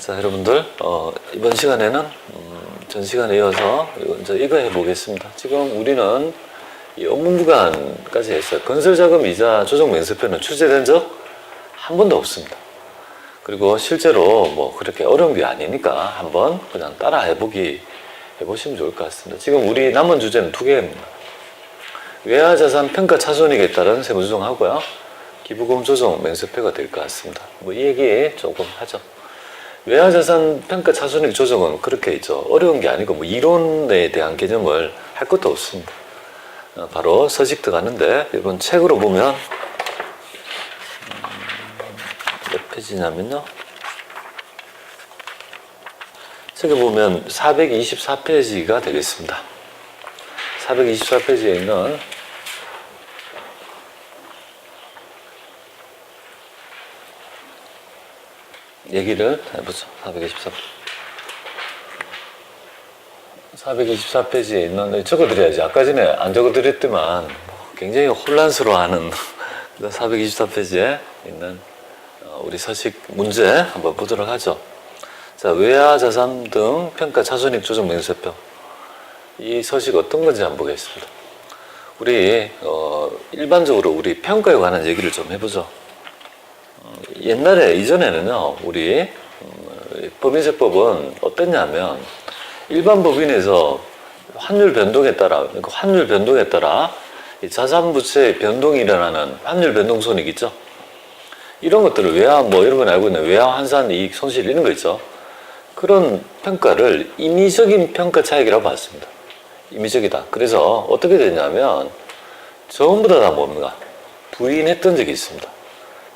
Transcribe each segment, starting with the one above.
자, 여러분들, 이번 시간에는 전 시간에 이어서 이거 해보겠습니다. 지금 우리는 이 업무부관까지 했어요. 건설자금 이자 조정 면세표는 출제된 적 한 번도 없습니다. 그리고 실제로 뭐 그렇게 어려운 게 아니니까 한번 그냥 따라 해보시면 좋을 것 같습니다. 지금 우리 남은 주제는 두 개입니다. 외화자산 평가 차손익에 따른 세무조정하고요. 기부금 조정 면세표가 될 것 같습니다. 뭐 이 얘기 조금 하죠. 외화자산 평가 차손익 조정은 그렇게 어려운 게 아니고 뭐 이론에 대한 개념을 할 것도 없습니다. 바로 서식 들어가는데 이번 책으로 보면 몇 페이지냐면요. 책에 보면 424페이지가 되겠습니다. 424페이지에 있는 얘기를 해보죠. 424페이지에 있는, 적어드려야지. 아까 전에 안 적어드렸더만 굉장히 혼란스러워하는 424페이지에 있는 우리 서식 문제 한번 보도록 하죠. 자, 외화자산 등 평가 차손익 조정 면세표. 이 서식 어떤 건지 한번 보겠습니다. 우리 일반적으로 우리 평가에 관한 얘기를 좀 해보죠. 옛날에 이전에는요, 우리 법인세법은 어땠냐면 일반 법인에서 환율 변동에 따라 이 자산부채의 변동이 일어나는 환율 변동 손익 있죠. 이런 것들을 외화 여러분 알고 있는 외화 환산 이익 손실 이런 거 있죠. 그런 평가를 임의적인 평가 차익이라고 봤습니다. 임의적이다. 그래서 어떻게 되냐면 전부 다 뭡니까? 부인했던 적이 있습니다.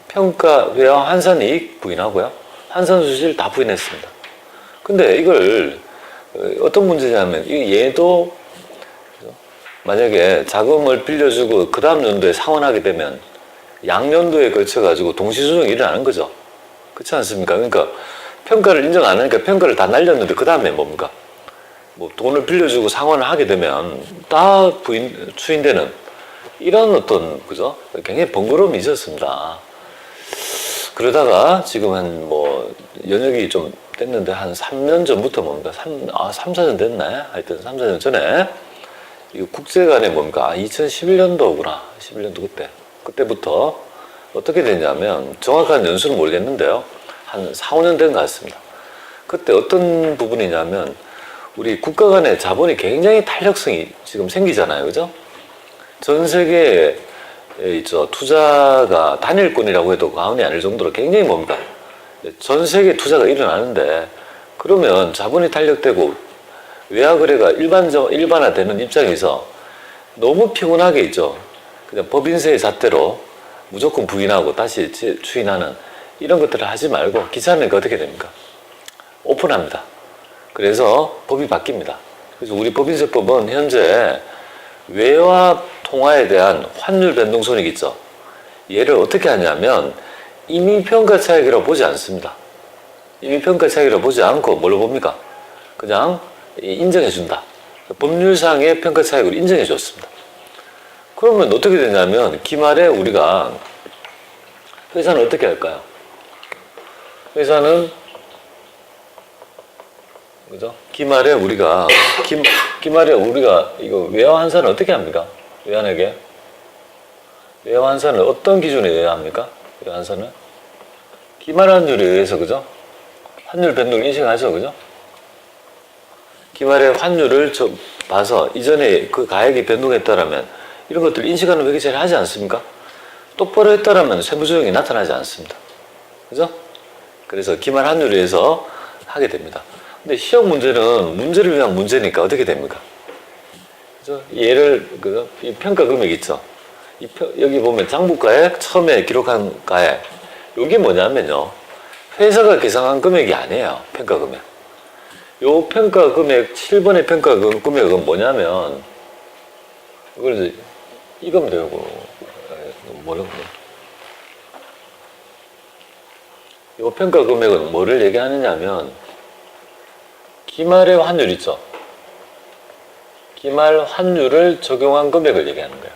평가 외화 환산 이익 부인하고요. 환산 수실 다 부인했습니다. 근데 이걸 어떤 문제냐면 얘도 만약에 자금을 빌려주고 그 다음 연도에 상환하게 되면 양년도에 걸쳐가지고 동시조정이 일어나는 거죠. 그렇지 않습니까? 그러니까 평가를 인정 안 하니까 평가를 다 날렸는데 그 다음에 뭡니까? 뭐 돈을 빌려주고 상환을 하게 되면 다 추인되는 이런 어떤 그죠? 굉장히 번거로움이 있었습니다. 그러다가 지금 연역이 좀 됐는데 한 3년 전부터 3, 4년 됐네? 하여튼 3, 4년 전에 이 국제 간에 2011년도구나. 11년도 그때부터 어떻게 됐냐면 정확한 연수는 모르겠는데요. 한 4, 5년 된 것 같습니다. 그때 어떤 부분이냐면 우리 국가 간의 자본이 굉장히 탄력성이 지금 생기잖아요. 그죠? 전 세계에 투자가 단일권이라고 해도 과언이 아닐 정도로 굉장히 전 세계 투자가 일어나는데 그러면 자본이 탄력되고 외화거래가 일반화되는 입장에서 너무 피곤하게 그냥 법인세의 잣대로 무조건 부인하고 다시 추인하는 이런 것들을 하지 말고 귀찮으니까 어떻게 됩니까? 오픈합니다. 그래서 법이 바뀝니다. 그래서 우리 법인세법은 현재 외화 통화에 대한 환율 변동 손익 있죠. 얘를 어떻게 하냐면 임의평가 차익이라고 보지 않습니다. 임의평가 차익이라고 보지 않고 뭘로 봅니까? 그냥 인정해준다. 법률상의 평가 차익으로 인정해줬습니다. 그러면 어떻게 되냐면 기말에 우리가 회사는 어떻게 할까요? 회사는 그죠? 기말에 우리가 이거 외화 환산을 어떻게 합니까? 외환에게 외화 환산을 어떤 기준에 의해 합니까? 외화 환산을 기말 환율에 의해서 그죠? 환율 변동을 인식하죠, 그죠? 기말의 환율을 봐서 이전에 그 가액이 변동했다라면 이런 것들 인식하는 회계처리를 하지 않습니까? 똑바로 했다라면 세무조정이 나타나지 않습니다. 그죠? 그래서 기말 환율에 의해서 하게 됩니다. 근데 시험 문제는 문제를 위한 문제니까 어떻게 됩니까? 그죠? 그죠? 이 평가 금액 있죠? 여기 보면 장부가액, 처음에 기록한 가액. 이게 뭐냐면요. 회사가 계산한 금액이 아니에요. 평가 금액. 요 평가 금액, 7번의 평가 금액은 뭐냐면, 이거면 되고, 요 평가 금액은 뭐를 얘기하느냐면, 기말의 환율 있죠? 기말 환율을 적용한 금액을 얘기하는 거예요.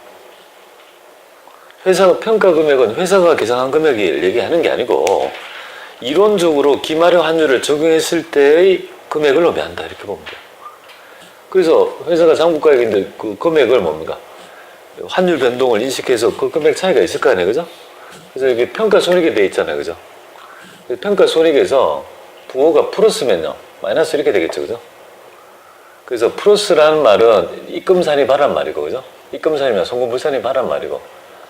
회사 평가 금액은 회사가 계산한 금액을 얘기하는 게 아니고 이론적으로 기말의 환율을 적용했을 때의 금액을 의미한다. 이렇게 보면 돼요. 그래서 회사가 장부가액인데 그 금액을 뭡니까? 환율 변동을 인식해서 그 금액 차이가 있을 거 아니에요, 그죠? 그래서 이게 평가손익에 돼 있잖아요, 그죠? 평가손익에서 부호가 플러스면요, 마이너스 이렇게 되겠죠, 그죠? 그래서 플러스라는 말은 입금산이 바란 말이고, 그죠? 입금산이면 송금불산이 바란 말이고,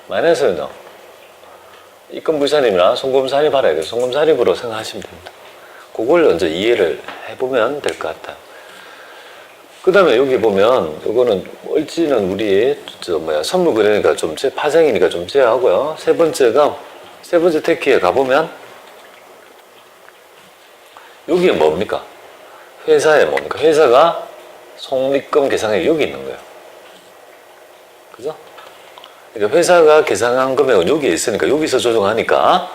마이너스는요, 입금불산이나 송금산이 바라요. 그래서 송금산입으로 생각하시면 됩니다. 그걸 먼저 이해를 해보면 될 것 같아요. 그 다음에 여기 보면 요거는 을지는 우리 선물 그러니까 좀 파생이니까 좀 제외하고요. 세 번째 테키에 가보면 여기에 뭡니까? 회사에 뭡니까? 회사가 손익금 계산액이 여기 있는 거예요. 그죠? 그러니까 회사가 계산한 금액은 여기에 있으니까 여기서 조정하니까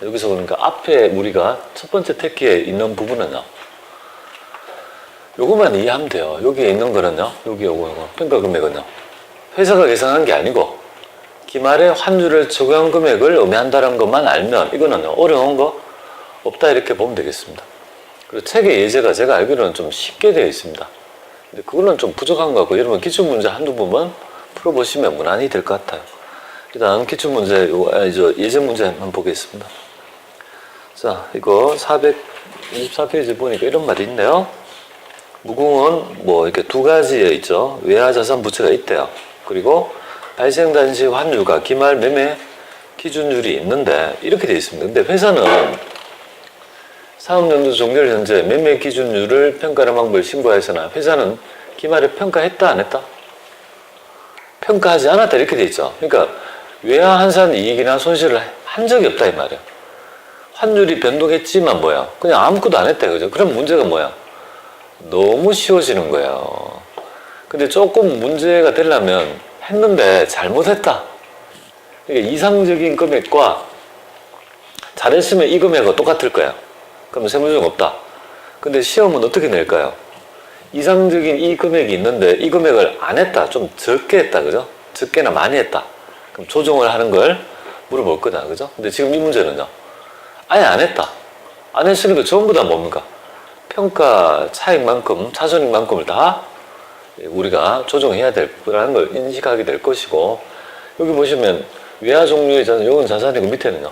여기서 그러니까 앞에 우리가 첫 번째 테키에 있는 부분은요. 요것만 이해하면 돼요. 여기에 있는 거는요. 여기 요거 평가 금액은요. 회사가 계산한 게 아니고 기말에 환율을 적용한 금액을 의미한다는 것만 알면 이거는요. 어려운 거 없다 이렇게 보면 되겠습니다. 그리고 책의 예제가 제가 알기로는 좀 쉽게 되어 있습니다. 근데 그거는 좀 부족한 것 같고 여러분 기출문제 한두 번만 풀어보시면 무난히 될 것 같아요. 일단 기출문제 예제 문제 한번 보겠습니다. 자, 이거 424페이지 보니까 이런 말이 있네요. 무궁은 뭐 이렇게 두 가지에 있죠. 외화자산 부채가 있대요. 그리고 발생 당시 환율과 기말 매매 기준율이 있는데 이렇게 되어 있습니다. 근데 회사는 사업연도 종료일 현재 매매 기준율을 평가하는 방법을 신고하였으나 회사는 기말에 평가했다 안 했다? 평가하지 않았다 이렇게 되어 있죠. 그러니까 외화 환산 이익이나 손실을 한 적이 없다 이 말이에요. 환율이 변동했지만 뭐야? 그냥 아무것도 안 했다 그죠? 그럼 문제가 뭐야? 너무 쉬워지는 거예요. 근데 조금 문제가 되려면 했는데 잘못했다. 그러니까 이상적인 금액과 잘했으면 이 금액과 똑같을 거야. 그럼 세무조정 없다. 근데 시험은 어떻게 낼까요? 이상적인 이 금액이 있는데 이 금액을 안 했다. 좀 적게 했다. 그죠? 적게나 많이 했다. 그럼 조정을 하는 걸 물어볼 거다. 그죠? 근데 지금 이 문제는요. 아예 안 했다. 안 했으니까 전부 다 뭡니까? 평가 차익만큼, 차손익만큼을 다 우리가 조정해야 될 거라는 걸 인식하게 될 것이고, 여기 보시면 외화 종류의 자산, 요건 자산이고 밑에는요.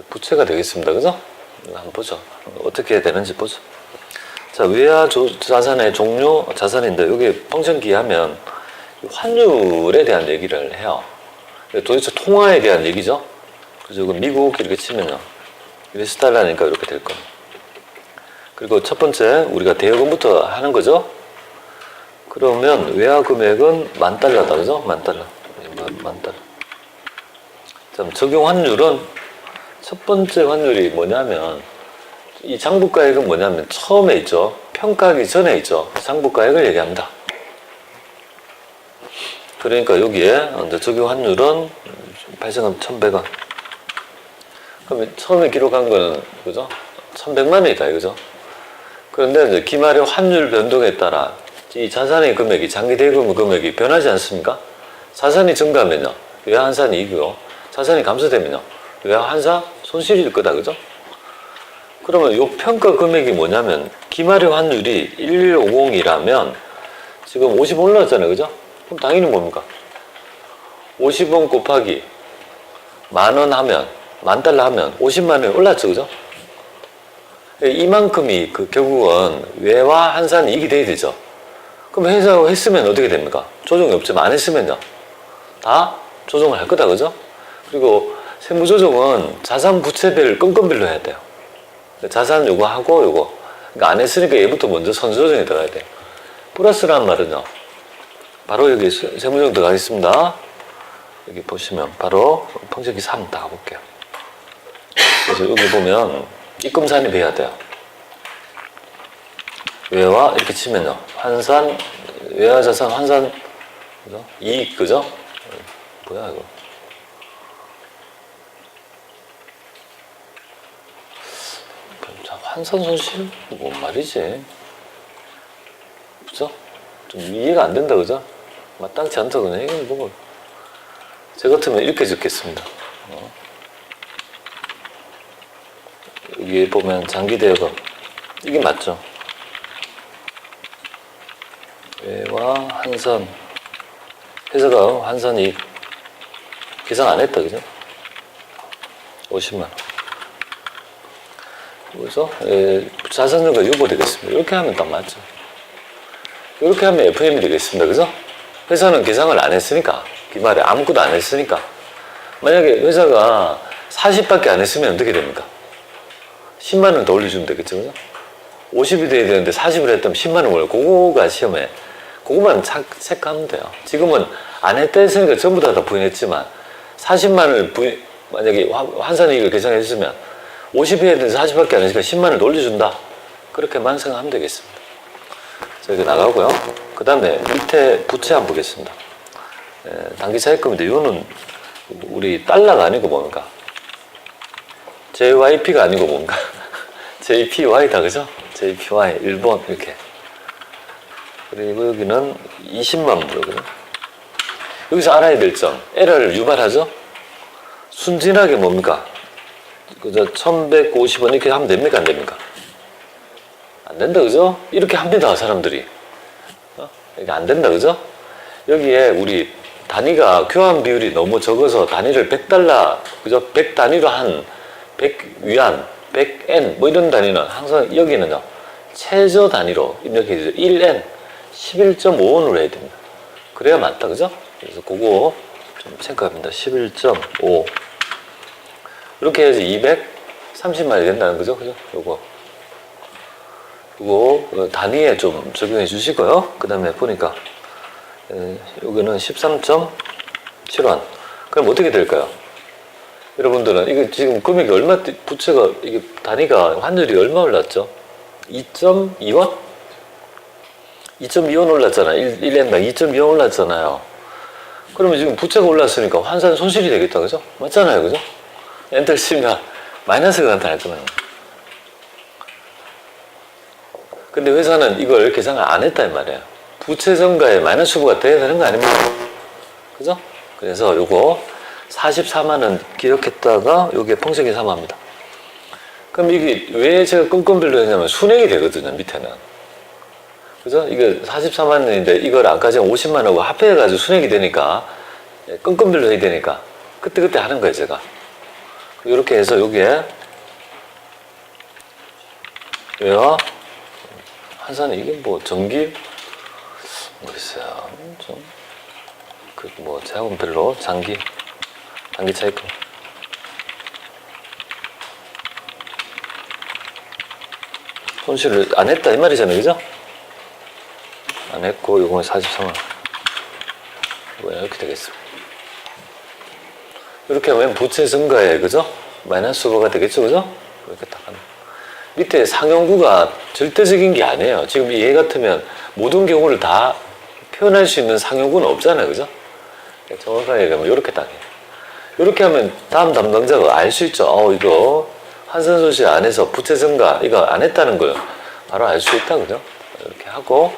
부채가 되겠습니다. 그죠? 한번 보죠. 어떻게 되는지 보죠. 자, 외화 자산의 종류 자산인데, 여기 펑션기 하면 환율에 대한 얘기를 해요. 도대체 통화에 대한 얘기죠. 그래서 이거 미국 이렇게 치면요. US 달러니까 이렇게 될 겁니다. 그리고 첫 번째 우리가 대여금부터 하는 거죠. 그러면 외화 금액은 $10,000다 그죠? $10,000. $10,000. 자, 적용 환율은 첫 번째 환율이 뭐냐면 이 장부가액은 뭐냐면 처음에 있죠. 평가하기 전에 있죠. 장부가액을 얘기합니다. 그러니까 여기에 적용 환율은 발생금 1,100원. 그러면 처음에 기록한 거는 그죠? 1,100만 원이다 이거죠. 그런데 이제 기말의 환율 변동에 따라 이 자산의 금액이 장기 대금 금액이 변하지 않습니까? 자산이 증가하면요 외화 환산 이익이고 자산이 감소되면요 외화 환산 손실일 거다 그죠? 그러면 이 평가 금액이 뭐냐면 기말의 환율이 1150이라면 지금 50원 올랐잖아요 그죠? 그럼 당연히 뭡니까? 50원 곱하기 10,000원 하면 $10,000 하면 50만 원이 올랐죠 그죠? 이만큼이 결국은 외화 환산 이익이 돼야 되죠. 그럼 회사가 했으면 어떻게 됩니까? 조정이 없지만 안 했으면요. 다 조정을 할 거다, 그죠? 그리고 세무조정은 자산 부채별 건건별로 해야 돼요. 자산 요거 하고 요거. 그러니까 안 했으니까 얘부터 먼저 선수조정에 들어가야 돼요. 플러스라는 말은요. 바로 여기 세무조정 들어가겠습니다. 여기 보시면 바로 펑션기 3 다 가볼게요. 그래서 여기 보면 입금산입 해야 돼요. 외화 이렇게 치면요. 환산, 외화자산 환산, 그죠? 이익, 그죠? 뭐야 이거? 환산 손실? 뭔 말이지? 그죠? 좀 이해가 안 된다, 그죠? 마땅치 않다, 그냥 이건 뭐. 제 같으면 이렇게 적겠습니다. 여기 보면 장기대여금 이게 맞죠? 외와 한선 회사가 한선 이익 계산 안 했다 그죠? 50만. 그래서 자산증가 유보 되겠습니다. 이렇게 하면 딱 맞죠. 이렇게 하면 FM이 되겠습니다. 그죠? 회사는 계산을 안 했으니까 이 말에 아무것도 안 했으니까 만약에 회사가 40밖에 안 했으면 어떻게 됩니까? 10만 원 더 올려주면 되겠죠. 그죠? 50이 돼야 되는데 40을 했다면 10만 원 올려. 그거가 시험에 그거만 체크하면 돼요. 지금은 안 했다 했으니까 전부 다 부인했지만 40만 원을 만약에 환산이익을 계산했으면 50이 해야 되는데 40밖에 안 했으니까 10만 원을 올려준다. 그렇게만 생각하면 되겠습니다. 자, 이렇게 나가고요. 그 다음에 밑에 부채 한번 보겠습니다. 단기 차입금인데 이거는 우리 달러가 아니고 뭡니까? JYP가 아니고 뭔가 JPY다 그죠? JPY 일본 이렇게. 그리고 여기는 20만 불이거든요. 여기서 알아야 될 점 에러를 유발하죠? 순진하게 뭡니까? 그저 1150원 이렇게 하면 됩니까? 안 됩니까? 안 된다 그죠? 이렇게 합니다 사람들이. 이게 안 된다 그죠? 여기에 우리 단위가 교환 비율이 너무 적어서 단위를 100달러 그죠? 100 단위로 한 100위안 100N 뭐 이런 단위는 항상 여기는요 최저 단위로 입력해 주죠. 1N 11.5원으로 해야 됩니다. 그래야 맞다 그죠? 그래서 그거 좀 체크합니다. 11.5 이렇게 해야지 230만이 된다는 거죠. 그죠? 요거 단위에 좀 적용해 주시고요. 그 다음에 보니까 여기는 13.7원. 그럼 어떻게 될까요? 여러분들은 이게 지금 금액이 얼마 부채가 이게 단위가 환율이 얼마 올랐죠? 2.2원? 2.2원 올랐잖아요. 1엔당 2.2원 올랐잖아요. 그러면 지금 부채가 올랐으니까 환산 손실이 되겠다 그죠? 맞잖아요 그죠? 엔터 치면 마이너스가 나타날 거예요. 근데 회사는 이걸 계산을 안 했단 말이에요. 부채 증가에 마이너스 후보가 돼야 되는 거 아닙니까? 그죠? 그래서 요거 44만원 기록했다가 요게 평생계산합니다. 그럼 이게 왜 제가 끔끔별로 했냐면 순액이 되거든요, 밑에는. 그죠? 이게 44만원인데 이걸 아까 전에 50만원하고 합해가지고 순액이 되니까 끔끔별로 해야 되니까 그때그때 하는 거예요, 제가. 이렇게 해서 요게 왜요? 한산은 이게 뭐 전기 뭐 있어요 좀 그 뭐 자금별로 장기 차입금 손실을 안 했다 이 말이잖아요 그죠? 안 했고 요거는 43만 원 이렇게 되겠습니다. 이렇게 하면 부채 증가에 그죠? 마이너스 후보가 되겠죠 그죠? 이렇게 딱 하면 밑에 상용구가 절대적인 게 아니에요. 지금 얘 같으면 모든 경우를 다 표현할 수 있는 상용구는 없잖아요. 그죠? 정확하게 얘기하면 이렇게 딱 해요. 이렇게 하면 다음 담당자가 알 수 있죠. 이거 환산손실 안 해서 부채 증가 이거 안 했다는 걸 바로 알 수 있다. 그죠? 이렇게 하고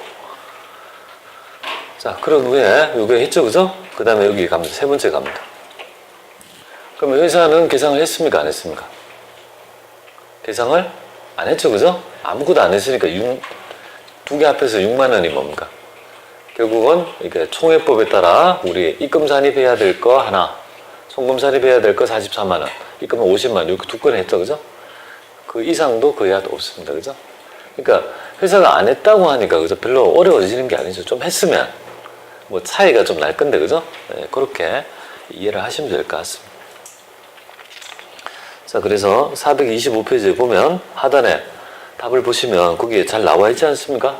자 그런 후에 이거 했죠. 그죠? 그 다음에 여기 갑니다. 세 번째 갑니다. 그러면 회사는 계상을 했습니까? 안 했습니까? 계상을 안 했죠, 그죠? 아무것도 안 했으니까 두 개 합해서 6만 원이 뭡니까? 결국은 이게 총회법에 따라 우리 입금 산입해야 될 거 하나, 송금 산입해야 될 거 44만 원, 입금은 50만 원 이렇게 두 건 했죠, 그죠? 그 이상도 그 이하도 없습니다, 그죠? 그러니까 회사가 안 했다고 하니까 그죠? 별로 어려워지는 게 아니죠. 좀 했으면 뭐 차이가 좀 날 건데, 그죠? 네, 그렇게 이해를 하시면 될 것 같습니다. 자, 그래서 425페이지에 보면 하단에 답을 보시면 거기에 잘 나와 있지 않습니까?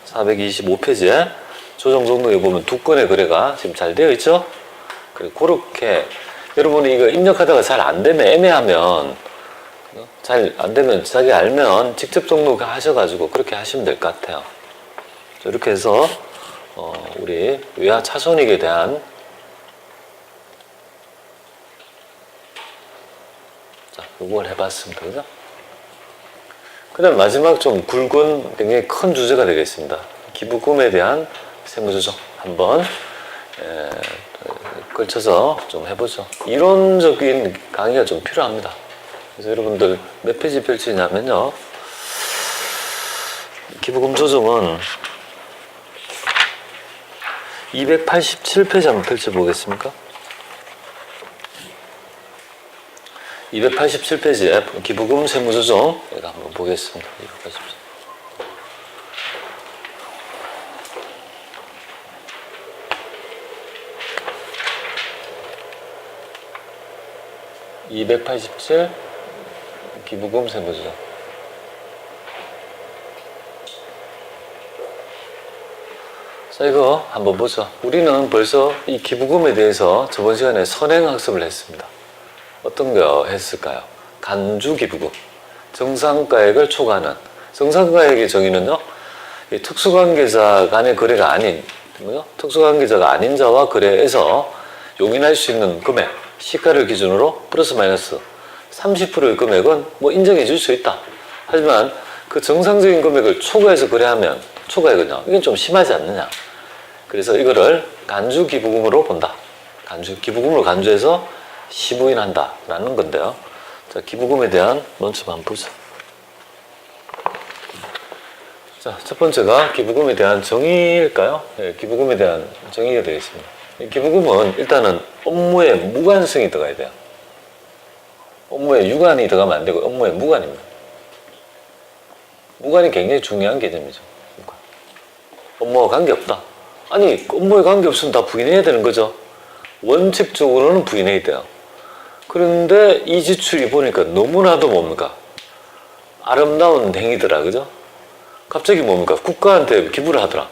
425페이지에 조정 종목에 보면 두 건의 거래가 지금 잘 되어 있죠? 그리고 그렇게 여러분이 이거 입력하다가 잘 안 되면 애매하면 잘 안 되면 자기 알면 직접 등록 하셔가지고 그렇게 하시면 될 것 같아요. 이렇게 해서 우리 외화 차손익에 대한 이걸 해봤습니다. 그죠? 그 다음 마지막 좀 굵은 굉장히 큰 주제가 되겠습니다. 기부금에 대한 세무조정 한번 걸쳐서 좀 해보죠. 이론적인 강의가 좀 필요합니다. 그래서 여러분들 몇 페이지 펼치냐면요. 기부금 조정은 287페이지 한번 펼쳐보겠습니까? 287페이지에 기부금 세무조정 이거 한번 보겠습니다. 287 기부금 세무조정. 자, 이거 한번 보죠. 우리는 벌써 이 기부금에 대해서 저번 시간에 선행학습을 했습니다. 어떤 거 했을까요? 간주기부금, 정상가액을 초과하는. 정상가액의 정의는요, 이 특수관계자 간의 거래가 아닌, 뭐요? 특수관계자가 아닌 자와 거래해서 용인할 수 있는 금액, 시가를 기준으로 플러스 마이너스 30%의 금액은 뭐 인정해 줄 수 있다. 하지만 그 정상적인 금액을 초과해서 거래하면 초과액은요, 이건 좀 심하지 않느냐. 그래서 이거를 간주기부금으로 본다. 기부금으로 간주해서 시부인한다 라는 건데요. 자, 기부금에 대한 논점 한번 보자. 자, 첫 번째가 기부금에 대한 정의일까요? 네, 기부금에 대한 정의가 되겠습니다. 기부금은 일단은 업무에 무관성이 들어가야 돼요. 업무에 유관이 들어가면 안 되고 업무에 무관입니다. 무관이 굉장히 중요한 개념이죠. 업무와 관계없다. 아니, 업무에 관계없으면 다 부인해야 되는 거죠. 원칙적으로는 부인해야 돼요. 그런데 이 지출이 보니까 너무나도 뭡니까? 아름다운 행위더라, 그죠? 갑자기 뭡니까? 국가한테 기부를 하더라.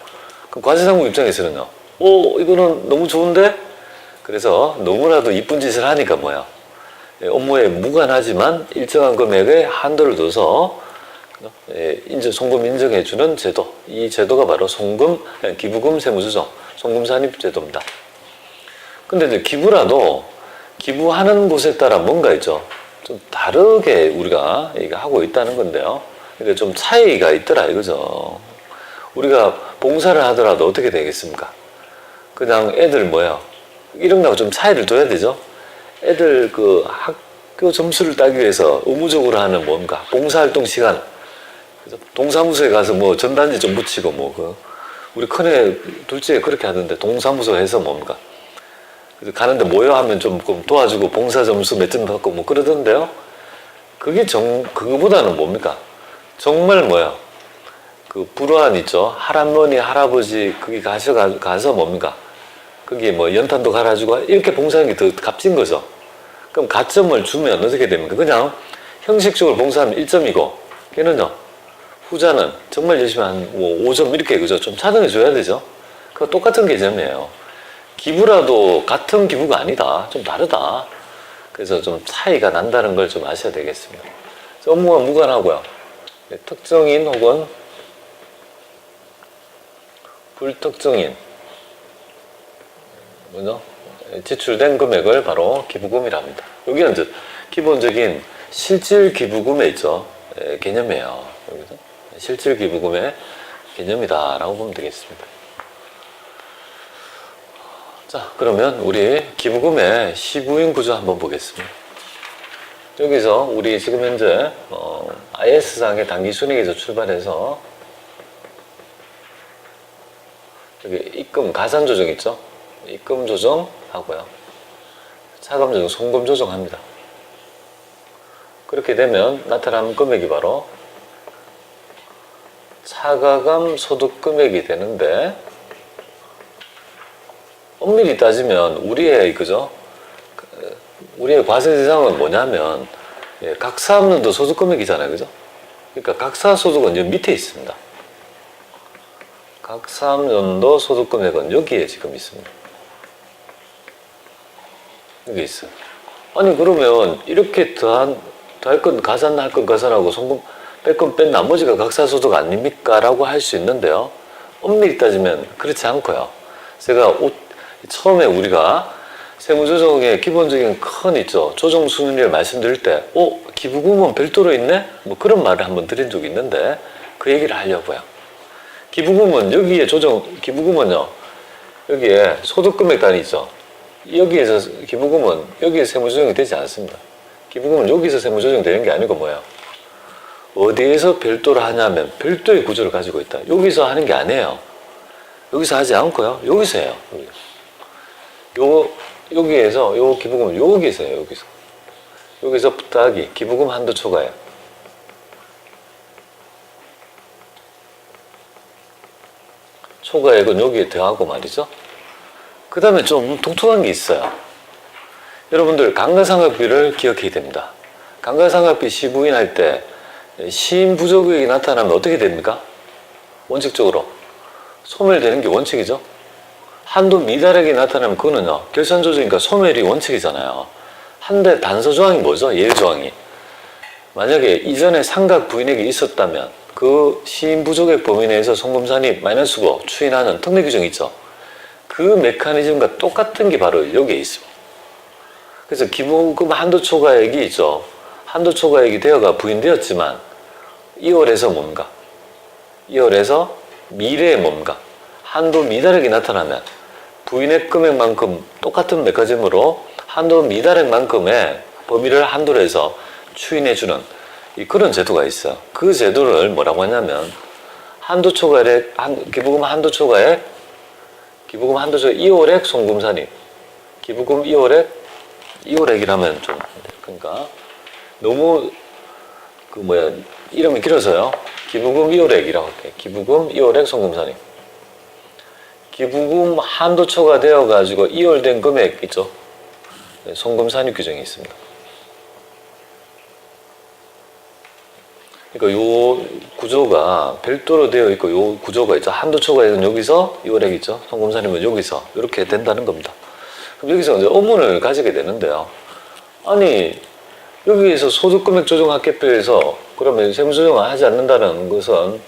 그럼 과세상국 입장에서는요, 이거는 너무 좋은데? 그래서 너무나도 이쁜 짓을 하니까 뭐야? 업무에 무관하지만 일정한 금액의 한도를 둬서 송금 인정해주는 제도. 이 제도가 바로 기부금 세무조정, 송금산입제도입니다. 근데 이제 기부라도 기부하는 곳에 따라 뭔가 있죠. 좀 다르게 우리가 하고 있다는 건데요. 그러니까 좀 차이가 있더라 이거죠. 우리가 봉사를 하더라도 어떻게 되겠습니까? 그냥 애들 뭐야? 이런 거하고 좀 차이를 둬야 되죠. 애들 그 학교 점수를 따기 위해서 의무적으로 하는 뭔가 봉사활동 시간. 동사무소에 가서 뭐 전단지 좀 붙이고 우리 큰애 둘째 그렇게 하던데 동사무소에서 뭡니까? 가는데 모여 하면 좀 도와주고 봉사 점수 몇 점 받고 뭐 그러던데요. 그거보다는 뭡니까? 정말 뭐야? 그 불우한 있죠. 할아버지, 할아버지 거기 가서 뭡니까? 거기 뭐 연탄도 갈아주고 이렇게 봉사하는 게 더 값진 거죠. 그럼 가점을 주면 어떻게 됩니까? 그냥 형식적으로 봉사하면 1점이고 걔는요. 후자는 정말 열심히 한 5점 이렇게 그죠? 좀 차등해 줘야 되죠. 그거 똑같은 개념이에요. 기부라도 같은 기부가 아니다. 좀 다르다. 그래서 좀 차이가 난다는 걸 좀 아셔야 되겠습니다. 업무와 무관하고요. 특정인 혹은 불특정인 지출된 금액을 바로 기부금이랍니다. 여기는 이제 기본적인 실질 기부금에 있죠. 개념이에요. 여기서 실질 기부금의 개념이다라고 보면 되겠습니다. 자, 그러면 우리 기부금의 시부인 구조 한번 보겠습니다. 여기서 우리 지금 현재 IS상의 단기순이익에서 출발해서 여기 입금 가산 조정 있죠? 입금 조정 하고요. 차감 조정, 송금 조정 합니다. 그렇게 되면 나타나는 금액이 바로 차가감 소득 금액이 되는데 엄밀히 따지면 우리의 과세 대상은 뭐냐면 각사업년도 소득 금액이잖아요, 그죠? 그러니까 각사소득은 여기 밑에 있습니다. 각사업년도 소득 금액은 여기에 지금 있습니다. 여기 있어요. 아니 그러면 이렇게 더할 건 가산할 건 가산하고 송금 뺄 건 뺀 나머지가 각사소득 아닙니까? 라고 할 수 있는데요. 엄밀히 따지면 그렇지 않고요. 제가 처음에 우리가 세무조정의 기본적인 큰 있죠. 조정 순위를 말씀드릴 때 기부금은 별도로 있네? 뭐 그런 말을 한번 드린 적이 있는데 그 얘기를 하려고요. 기부금은 기부금은요. 여기에 소득금액 단위 있죠. 여기에서 기부금은 여기에 세무조정이 되지 않습니다. 기부금은 여기서 세무조정 되는 게 아니고 뭐야? 어디에서 별도로 하냐면 별도의 구조를 가지고 있다. 여기서 하는 게 아니에요. 여기서 하지 않고요. 여기서 해요. 여기에서 요 기부금은 여기서 해요. 여기서 부탁이 기부금 한도 초과예요. 초과액은 여기에 더하고 말이죠. 그 다음에 좀 독특한 게 있어요. 여러분들 감가상각비를 기억해야 됩니다. 감가상각비 시부인할 때 시인 부족액이 나타나면 어떻게 됩니까? 원칙적으로 소멸되는 게 원칙이죠. 한도 미달액이 나타나면 그거는요 결산조정이니까 소멸이 원칙이잖아요. 한데 단서조항이 뭐죠? 예외조항이 만약에 이전에 상각 부인액이 있었다면 그 시인 부족액 범위 내에서 송금산이 마이너스고 추인하는 특례 규정이 있죠. 그 메커니즘과 똑같은 게 바로 여기에 있습니다. 그래서 기부금 한도 초과액이 있죠. 한도 초과액이 되어가 부인되었지만 2월에서 뭔가 2월에서 미래에 뭔가 한도 미달액이 나타나면 부인액 금액만큼 똑같은 메커니즘으로 한도 미달액만큼의 범위를 한도로 해서 추인해주는 그런 제도가 있어요. 그 제도를 뭐라고 하냐면 한도 초과액, 기부금 한도 초과액 2월액 송금산입. 기부금 2월액이라면 좀 그러니까 너무 이름이 길어서요. 기부금 2월액이라고 할게요. 기부금 2월액 송금산입. 기부금 한도 초과되어 가지고 2월 금액 있죠. 송금산입 규정이 있습니다. 그러니까 요 구조가 별도로 되어 있고 요 구조가 있죠. 한도 초과액은 여기서 2월액 있죠. 송금산입은 여기서 이렇게 된다는 겁니다. 그럼 여기서 이제 의문을 가지게 되는데요. 아니 여기에서 소득금액 조정학계표에서 그러면 세무조정을 하지 않는다는 것은